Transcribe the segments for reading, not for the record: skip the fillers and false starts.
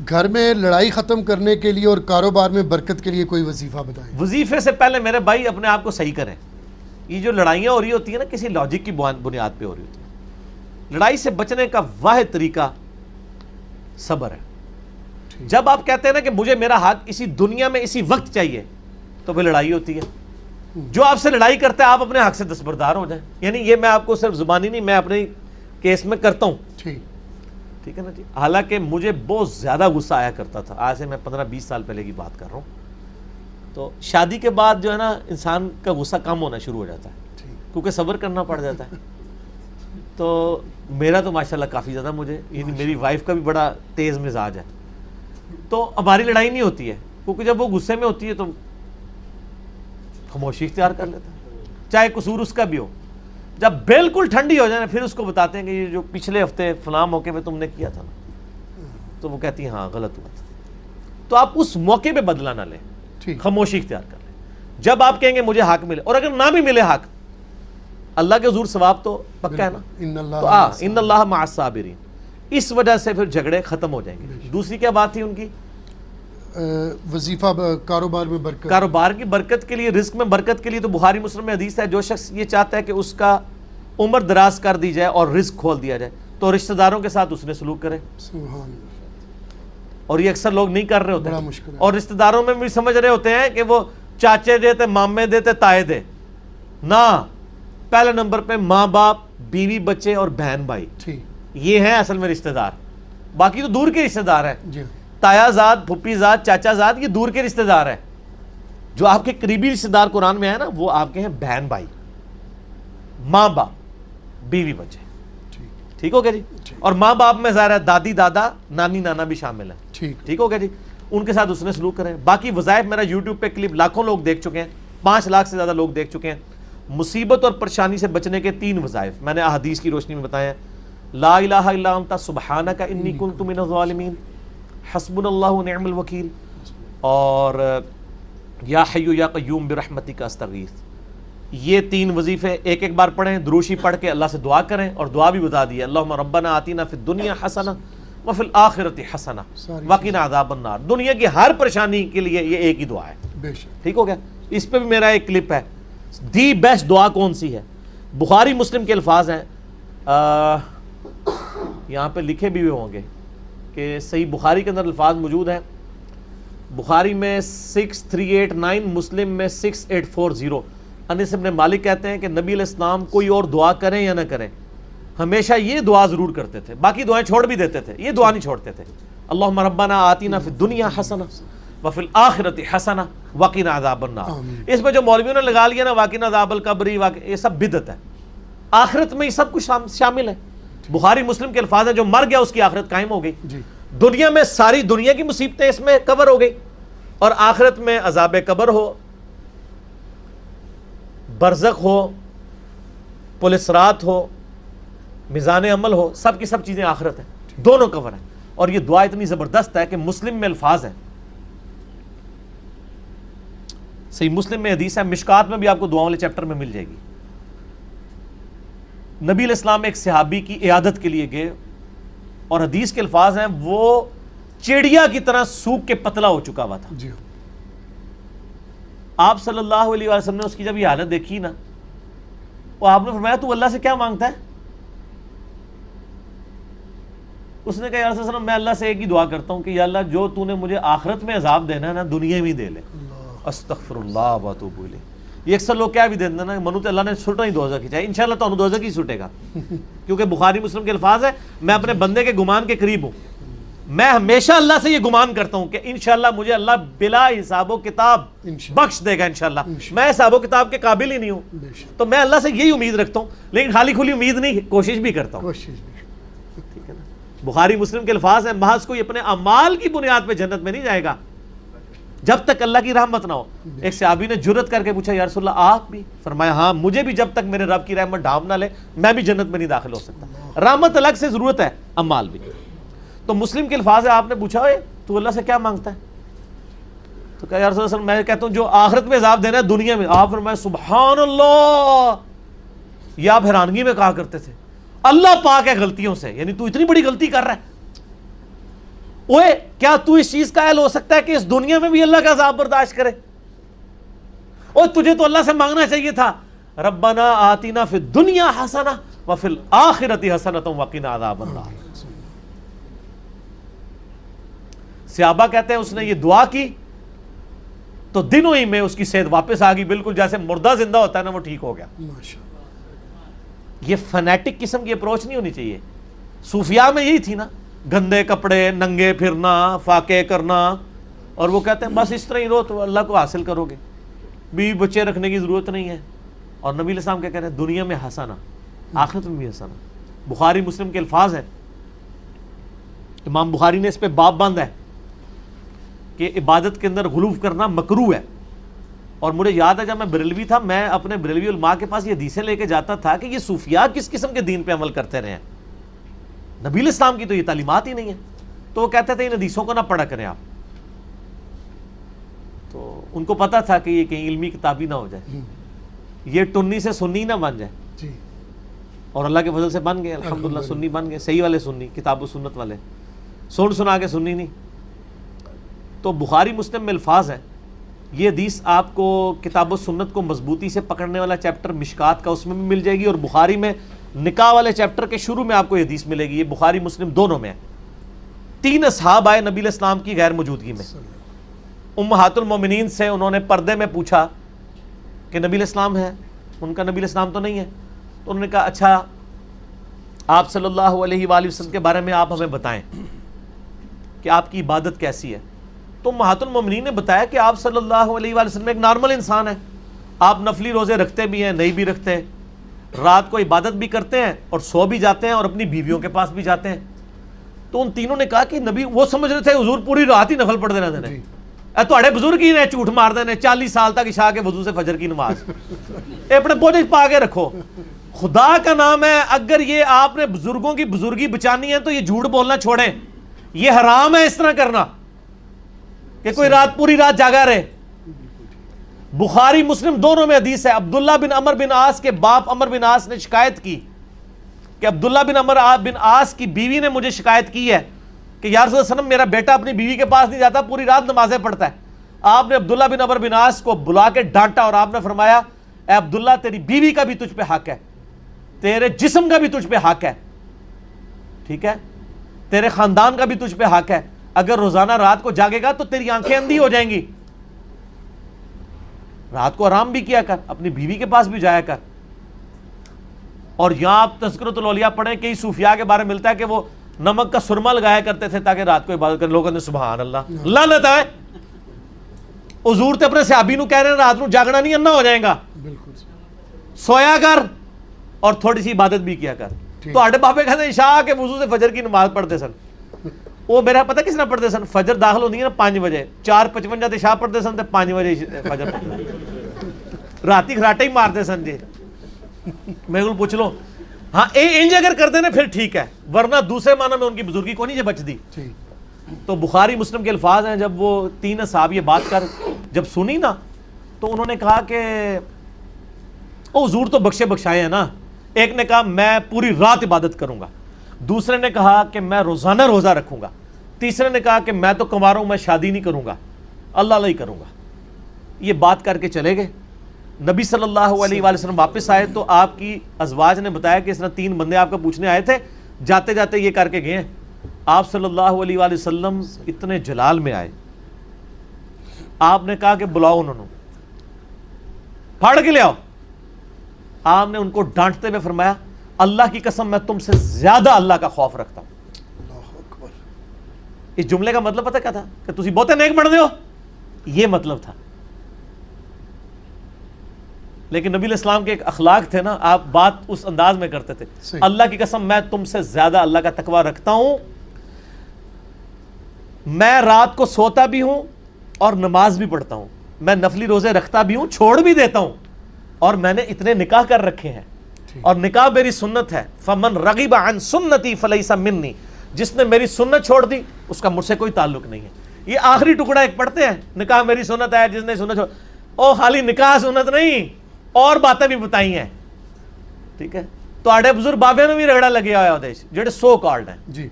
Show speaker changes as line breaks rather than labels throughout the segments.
گھر میں لڑائی ختم کرنے کے لیے اور کاروبار میں برکت کے لیے کوئی وظیفہ بتائیں۔
وظیفے سے پہلے میرے بھائی اپنے آپ کو صحیح کریں۔ یہ جو لڑائیاں ہو رہی ہوتی ہیں نا، کسی لاجک کی بنیاد پہ ہو رہی ہوتی ہیں۔ لڑائی سے بچنے کا واحد طریقہ صبر ہے۔ جب آپ کہتے ہیں نا کہ مجھے میرا حق اسی دنیا میں اسی وقت چاہیے، تو پھر لڑائی ہوتی ہے۔ جو آپ سے لڑائی کرتا ہے آپ اپنے حق سے دستبردار ہو جائیں۔ یعنی یہ میں آپ کو صرف زبانی نہیں، میں اپنے کیس میں کرتا ہوں، ٹھیک ہے نا جی۔ حالانکہ مجھے بہت زیادہ غصہ آیا کرتا تھا، آج سے میں 15-20 سال پہلے کی بات کر رہا ہوں۔ تو شادی کے بعد جو ہے نا انسان کا غصہ کم ہونا شروع ہو جاتا ہے، کیونکہ صبر کرنا پڑ جاتا ہے۔ تو میرا تو ماشاءاللہ کافی زیادہ یعنی میری وائف کا بھی بڑا تیز مزاج ہے، تو ہماری لڑائی نہیں ہوتی ہے، کیونکہ جب وہ غصے میں ہوتی ہے تو خاموشی اختیار کر لیتا ہے، چاہے قصور اس کا بھی ہو۔ جب بالکل ٹھنڈی ہو جائے نا، پھر اس کو بتاتے ہیں کہ یہ جو پچھلے ہفتے فلاں موقع پہ تم نے کیا تھا نا، تو وہ کہتی ہے ہاں غلط ہوا تھا۔ تو آپ اس موقع پہ بدلہ نہ لیں، خاموشی اختیار کر لیں۔ جب آپ کہیں گے مجھے حق ملے، اور اگر نہ بھی ملے حق، اللہ کے حضور ثواب تو پکا ہے نا، تو ان اللہ مع الصابرین۔ اس وجہ سے پھر جھگڑے ختم ہو جائیں گے۔ دوسری کیا بات تھی ان کی؟
وظیفہ کاروبار میں برکت،
کاروبار کی برکت کے لیے، رزق میں برکت کے لیے تو بخاری مسلم میں حدیث ہے، جو شخص یہ چاہتا ہے کہ اس کا عمر دراز کر دی جائے اور رزق کھول دیا جائے، تو رشتہ داروں کے ساتھ اس نے سلوک کرے۔
سبحان اللہ۔
اور یہ اکثر لوگ نہیں کر رہے ہوتے
بڑا مشکل ہے۔
اور رشتہ داروں میں بھی سمجھ رہے ہوتے ہیں کہ وہ چاچے دیتے، مامے دیتے، تائے دے، نہ، پہلے نمبر پہ ماں باپ، بیوی بچے اور بہن بھائی، یہ ہیں اصل میں رشتہ دار۔ باقی تو دور کے رشتہ دار ہیں، تایا زاد، پھپھی زاد، چاچا زاد، یہ دور کے رشتہ دار ہیں۔ جو آپ کے قریبی رشتہ دار قرآن میں ہے نا، وہ آپ کے ہیں بہن بھائی، ماں باپ، بیوی بچے، ٹھیک ہو گیا جی۔ اور ماں باپ میں ظاہر ہے دادی دادا، نانی نانا بھی شامل ہیں، ٹھیک ہو گیا جی۔ ان کے ساتھ اس نے سلوک کریں۔ باقی وظائف میرا یوٹیوب پہ کلپ لاکھوں لوگ دیکھ چکے ہیں، 5 لاکھ سے زیادہ لوگ دیکھ چکے ہیں۔ مصیبت اور پریشانی سے بچنے کے 3 وظائف میں نے احادیث کی روشنی میں بتائے ہیں۔ لا الہ الا انت سبحانک انی کنت من الظالمین، حسبنا اللہ ونعم الوکیل، اور یا حی یا قیوم برحمتک استغیث۔ یہ 3 وظیفے ایک ایک بار پڑھیں، دروشی پڑھ کے اللہ سے دعا کریں، اور دعا بھی بتا دی ہے، اللہم ربنا آتینا فی الدنیا حسنہ وفی الآخرۃ حسنہ وقنا عذاب النار۔ دنیا کی ہر پریشانی کے لیے یہ ایک ہی دعا ہے، ٹھیک ہو گیا۔ اس پہ بھی میرا ایک کلپ ہے، دی بیسٹ دعا کون سی ہے۔ بخاری مسلم کے الفاظ ہیں، یہاں پہ لکھے بھی ہوئے ہوں گے کہ صحیح بخاری کے اندر الفاظ موجود ہیں، بخاری میں 6389، مسلم میں 6840۔ انس بن مالک کہتے ہیں کہ نبی علیہ السلام کوئی اور دعا کریں یا نہ کریں، ہمیشہ یہ دعا ضرور کرتے تھے، باقی دعائیں چھوڑ بھی دیتے تھے، یہ دعا نہیں چھوڑتے تھے۔ اللہم ربنا آتینا فی الدنیا حسنہ وفی الآخرۃ حسنہ وقنا عذاب النار۔ اس میں جو مولویوں نے لگا لیا نا وقنا عذاب القبر، یہ سب بدعت ہے، آخرت میں یہ سب کچھ شامل ہے۔ بخاری مسلم کے الفاظ ہیں، جو مر گیا اس کی آخرت قائم ہو گئی۔ دنیا میں ساری دنیا کی مصیبتیں اس میں کور ہو گئی، اور آخرت میں عذاب قبر ہو، برزخ ہو، پل صراط ہو، میزان عمل ہو، سب کی سب چیزیں آخرت ہیں، دونوں کور ہیں۔ اور یہ دعا اتنی زبردست ہے کہ مسلم میں الفاظ ہیں، صحیح مسلم میں حدیث ہے، مشکات میں بھی آپ کو دعاؤں والے چیپٹر میں مل جائے گی۔ نبی علیہ السلام ایک صحابی کی عیادت کے لیے گئے، اور حدیث کے الفاظ ہیں وہ چڑیا کی طرح سوکھ کے پتلا ہو چکا ہوا تھا۔ آپ صلی اللہ علیہ وسلم نے اس کی جب یہ حالت دیکھی نا، وہ آپ نے فرمایا تو اللہ سے کیا مانگتا ہے؟ اس نے کہا یا رسول اللہ، میں اللہ سے ایک ہی دعا کرتا ہوں کہ یا اللہ جو تو نے مجھے آخرت میں عذاب دینا ہے نا، دنیا میں دے لے۔ استغفر اللہ واتوب الیہ۔ یہ اکثر لوگ کیا بھی دے دینا نا، منو تے اللہ نے سٹنا ہی دوزخ کی چاہیے، انشاءاللہ تو دوزخ ہی سٹے گا، کیونکہ بخاری مسلم کے الفاظ ہے، میں اپنے بندے کے گمان کے قریب ہوں، میں ہمیشہ اللہ سے یہ گمان کرتا ہوں کہ انشاءاللہ مجھے اللہ بلا حساب و کتاب بخش دے گا انشاءاللہ۔ میں حساب و کتاب کے قابل ہی نہیں ہوں، تو میں اللہ سے یہی امید رکھتا ہوں، لیکن خالی کھلی امید نہیں، کوشش بھی کرتا ہوں، ٹھیک ہے نا۔ بخاری مسلم کے الفاظ ہیں، محض کوئی اپنے اعمال کی بنیاد پہ جنت میں نہیں جائے گا جب تک اللہ کی رحمت نہ ہو۔ ایک صحابی نے جرت کر کے پوچھا یا رسول اللہ آپ بھی؟ فرمایا ہاں، مجھے بھی جب تک میرے رب کی رحمت ڈھانپ نہ لے میں بھی جنت میں نہیں داخل ہو سکتا۔ رحمت الگ سے ضرورت ہے، اعمال بھی۔ تو مسلم کے الفاظ ہے، آپ نے پوچھا تو اللہ سے کیا مانگتا ہے؟ تو کہا یا رسول اللہ میں کہتا ہوں جو آخرت میں عذاب دینا ہے دنیا میں۔ آپ فرمایا سبحان اللہ، یہ آپ حیرانگی میں کہا کرتے تھے اللہ پاک ہے غلطیوں سے، یعنی تو اتنی بڑی غلطی کر رہا ہے۔ اوے کیا تو اس چیز کا اہل ہو سکتا ہے کہ اس دنیا میں بھی اللہ کا عذاب برداشت کرے؟ اور تجھے تو اللہ سے مانگنا چاہیے تھا ربنا آتنا فی الدنیا حسنہ وفی الآخرۃ حسنۃ وقنا عذاب النار۔ صحابہ کہتے ہیں اس نے یہ دعا کی تو دنوں ہی میں اس کی صحت واپس آ گئی، بالکل جیسے مردہ زندہ ہوتا ہے نا، وہ ٹھیک ہو گیا۔ یہ فنیٹک قسم کی اپروچ نہیں ہونی چاہیے۔ صوفیاء میں یہی تھی نا، گندے کپڑے، ننگے پھرنا، فاقے کرنا، اور وہ کہتے ہیں بس اس طرح ہی رہو تو اللہ کو حاصل کرو گے، بیوی بچے رکھنے کی ضرورت نہیں ہے۔ اور نبی علیہ السلام کیا کہہ رہے ہیں؟ دنیا میں حسنہ، آخرت میں بھی حسنہ۔ بخاری مسلم کے الفاظ ہیں، امام بخاری نے اس پہ باب باندھا ہے کہ عبادت کے اندر غلو کرنا مکروہ ہے۔ اور مجھے یاد ہے جب میں بریلوی تھا، میں اپنے بریلوی علماء کے پاس یہ حدیثیں لے کے جاتا تھا کہ یہ صوفیاء کس قسم کے دین پہ عمل کرتے رہے ہیں، نبی علیہ السلام کی تو یہ تعلیمات ہی نہیں ہے۔ تو وہ کہتے تھے ان حدیثوں کو نہ پڑھا کریں آپ، تو ان کو پتا تھا کہ یہ کہیں علمی کتابی نہ ہو جائے، یہ ٹنی سے سنی نہ بن جائے۔ اور اللہ کے فضل سے بن گئے، الحمدللہ سنی بن گئے، صحیح والے سنی، کتاب و سنت والے، سن سنا کے سنی نہیں۔ تو بخاری مسلم میں الفاظ ہیں، یہ حدیث آپ کو کتاب و سنت کو مضبوطی سے پکڑنے والا چیپٹر مشکات کا اس میں بھی مل جائے گی، اور بخاری میں نکاح والے چیپٹر کے شروع میں آپ کو یہ حدیث ملے گی۔ یہ بخاری مسلم دونوں میں ہے۔ 3 اصحاب آئے نبی علیہ السلام کی غیر موجودگی میں، امہات المومنین سے انہوں نے پردے میں پوچھا کہ نبی علیہ السلام ہے؟ ان کا نبی علیہ السلام تو نہیں ہے۔ تو انہوں نے کہا اچھا آپ صلی اللہ علیہ وآلہ وسلم کے بارے میں آپ ہمیں بتائیں کہ آپ کی عبادت کیسی ہے۔ تو امہات المومنین نے بتایا کہ آپ صلی اللہ علیہ وآلہ وسلم ایک نارمل انسان ہے، آپ نفلی روزے رکھتے بھی ہیں، نہیں بھی رکھتے ہیں، رات کو عبادت بھی کرتے ہیں اور سو بھی جاتے ہیں اور اپنی بیویوں کے پاس بھی جاتے ہیں۔ تو ان تینوں نے کہا کہ نبی، وہ سمجھ رہے تھے حضور پوری رات ہی نفل پڑھتے رہتے ہیں، تھوڑے بزرگ ہی نے جھوٹ مار دینے 40 سال تک عشاء کے وضو سے فجر کی نماز، اپنے بوجھ پا کے رکھو۔ خدا کا نام ہے، اگر یہ آپ نے بزرگوں کی بزرگی بچانی ہے تو یہ جھوٹ بولنا چھوڑیں، یہ حرام ہے اس طرح کرنا کہ کوئی رات پوری رات جاگا رہے۔ بخاری مسلم دونوں میں حدیث ہے، عبداللہ بن عمر بن عاص کے باپ عمر بن عاص نے شکایت کی کہ عبداللہ بن عمر بن عاص کی بیوی نے مجھے شکایت کی ہے کہ یا رسول اللہ صلی اللہ علیہ وسلم میرا بیٹا اپنی بیوی کے پاس نہیں جاتا، پوری رات نمازیں پڑھتا ہے۔ آپ نے عبداللہ بن عمر بن عاص کو بلا کے ڈانٹا اور آپ نے فرمایا اے عبداللہ، تیری بیوی کا بھی تجھ پہ حق ہے، تیرے جسم کا بھی تجھ پہ حق ہے، ٹھیک ہے، تیرے خاندان کا بھی تجھ پہ حق ہے، اگر روزانہ رات کو جاگے گا تو تیری آنکھیں اندھی ہو جائیں گی، رات کو آرام بھی کیا کر، اپنی بیوی کے پاس بھی جایا کر۔ اور یہاں آپ تذکرۃ الاولیاء پڑھیں، کئی صوفیاء کے بارے میں ملتا ہے کہ وہ نمک کا سرما لگایا کرتے تھے تاکہ رات کو عبادت کریں۔ لوگوں نے سبحان اللہ، لعنت ہے، حضور تے اپنے صحابی نو کہہ رہے ہیں رات نو جاگنا نہیں، انا ہو جائے گا، سویا کر اور تھوڑی سی عبادت بھی کیا کر۔ تو آڈے بابے کہتے ہیں عشاء کے وضو سے فجر کی نماز پڑھتے سن، وہ میرا پتہ کس نے پڑھتے سن، فجر داخل ہوتی ہے نا 5 بجے، 4:55 عشاء پڑھتے سن تے 5 بجے فجر پڑھتے سن، راتی خراٹے ہی مارتے سن جی۔ میں کو پوچھ لو، ہاں انج اگر کرتے نا پھر ٹھیک ہے، ورنہ دوسرے معنی میں ان کی بزرگی کو نہیں جب بچ دی۔ تو بخاری مسلم کے الفاظ ہیں، جب وہ 3 اصحاب یہ بات کر جب سنی نا تو انہوں نے کہا کہ او حضور تو بخشے بخشائے ہیں نا۔ ایک نے کہا میں پوری رات عبادت کروں گا، دوسرے نے کہا کہ میں روزانہ روزہ رکھوں گا، تیسرے نے کہا کہ میں تو کنوارا ہوں، میں شادی نہیں کروں گا، اللہ اللہ ہی کروں گا۔ یہ بات کر کے چلے گئے۔ نبی صلی اللہ علیہ وآلہ وسلم واپس آئے تو آپ کی ازواج نے بتایا کہ اس طرح 3 بندے آپ کا پوچھنے آئے تھے، جاتے جاتے یہ کر کے گئے ہیں۔ آپ صلی اللہ علیہ وآلہ وسلم اتنے جلال میں آئے، آپ نے کہا کہ بلاؤ انہوں نے، پھاڑ کے لے آؤ۔ آپ نے ان کو ڈانٹتے ہوئے فرمایا اللہ کی قسم میں تم سے زیادہ اللہ کا خوف رکھتا ہوں۔ اس جملے کا مطلب پتہ کیا تھا کہ تسی بہتے نیک بن دے ہو، یہ مطلب تھا۔ لیکن نبی علیہ السلام کے ایک اخلاق تھے نا، آپ بات اس انداز میں کرتے تھے، اللہ کی قسم میں تم سے زیادہ اللہ کا تقوی رکھتا ہوں، میں رات کو سوتا بھی ہوں اور نماز بھی پڑھتا ہوں، میں نفلی روزے رکھتا بھی ہوں، چھوڑ بھی دیتا ہوں، اور میں نے اتنے نکاح کر رکھے ہیں، اور نکاح میری سنت ہے۔ فمن رغب عن سنتی فلیس منی، جس نے میری سنت چھوڑ دی اس کا مجھ سے کوئی تعلق نہیں ہے۔ یہ آخری ٹکڑا ایک پڑھتے ہیں، نکاح میری سنت ہے، جس نے سنت چھوڑ، او خالی نکاح سنت نہیں، اور باتیں بھی بتائی ہیں، ٹھیک ہے۔ تو آڑے بزرگ بابے میں بھی رگڑا لگیا ہوا ہے جڑے سو کالڈ ہیں، جی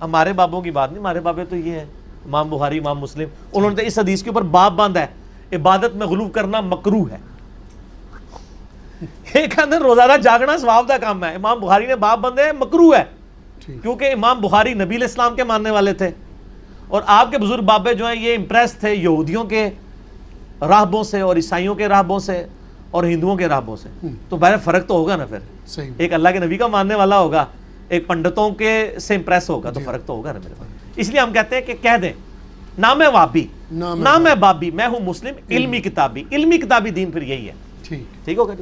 ہمارے بابوں کی بات نہیں، ہمارے بابے تو یہ ہے امام بخاری، امام مسلم، انہوں نے تو اس حدیث کے اوپر باب باندھا ہے عبادت میں غلو کرنا مکروہ ہے. ایک اندر روزانہ جاگنا ثواب کا کام ہے، امام بخاری نے باب باندھے ہیں مکروہ ہے، کیونکہ امام بخاری نبی علیہ السلام کے ماننے والے تھے اور آپ کے بزرگ بابے جو ہیں یہ امپریس تھے یہودیوں کے راہبوں سے اور عیسائیوں کے راہبوں سے اور ہندوؤں کے راہبوں سے. تو بہر فرق تو ہوگا نا پھر،
صحیح.
ایک اللہ کے نبی کا ماننے والا ہوگا، ایک پنڈتوں کے سے امپریس ہوگا، تو فرق تو ہوگا نا میرے پاس. اس لیے ہم کہتے ہیں کہ کہہ دیں نہ میں وابی نہ میں بابی، میں ہوں مسلم علمی کتابی. علمی کتابی دین پھر یہی ہے. ٹھیک ہوگا.